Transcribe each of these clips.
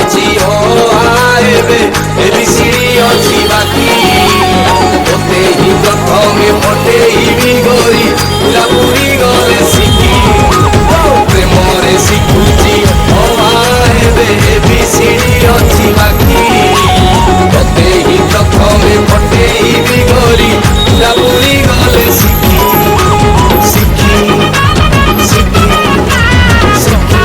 ଶିଖୁଛି ଓ ଏବେ ଏବିସିଡି ଅଛି ବାକି ମୋତେ ହିଁ ପ୍ରଥମେ ପଟେଇବି ଗରି ପୁରା ବୁଡ଼ି ଗଲେ ଶିଖି ପ୍ରେମରେ ଶିଖୁଛି ଓ ଏବେ ଏବିସିଡି ଅଛି ବାକି ମୋତେ ହିଁ ପ୍ରଥମେ ପଟେଇବି ଗରି ପୁରା ବୁଡ଼ି ଗଲେ ଶିଖି ଶିଖି ଶିଖି ଶିଖି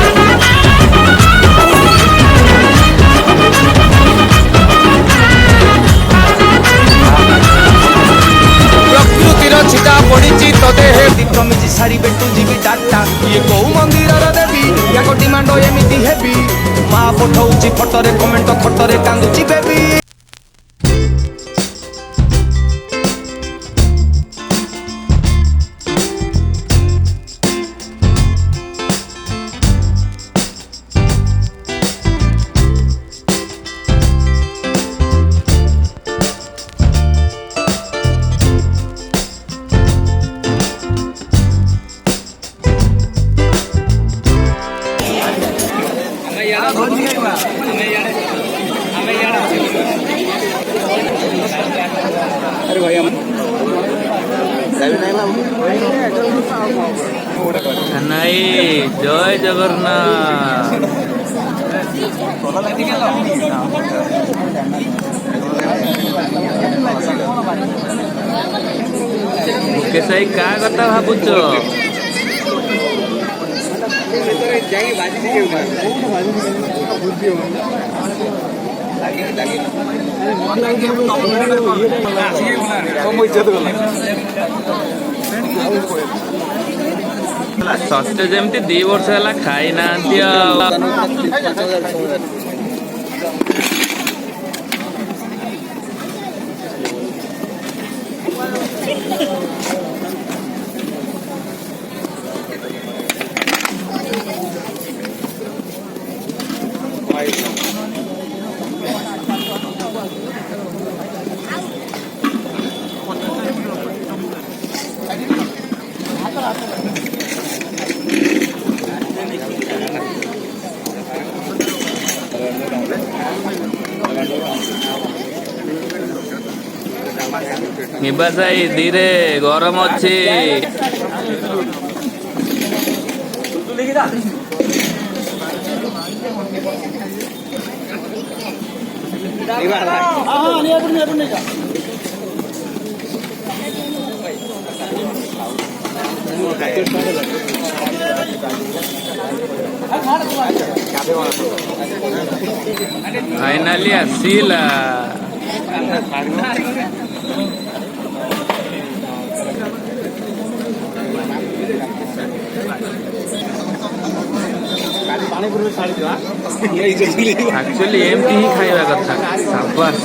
ପ୍ରକୃତିର ଛିଟା ପଡ଼ିଛି ତ ଦେହେ କମିଛି ସାରି ବେଟୁ ଯିବି ଡାଟା ଇଏ କୋଉ ମନ୍ଦିରର ଦେବୀ ୟାଙ୍କ ଡିମାଣ୍ଡ ଏମିତି ହେବି ମା ପଠଉଛି ଫଟୋରେ କମେଣ୍ଟ ଖଟରେ କାନ୍ଦୁଛି ବେବି ନାଇ ଜୟ ଜଗନ୍ନାଥ। ମୁକେଶ ଭାଇ କାହା କଥା ଭାବୁଛ? ସତ୍ୟ ଯେମିତି 2 ବର୍ଷ ହେଲା ଖାଇନାହାନ୍ତି ଆଉ ନିବାସ ଭାଇ ଧୀରେ ଗରମ ଅଛି। फाइनाली आसिला एक्चुअली एमती ही खाଇବା କଥା ସାବାସ।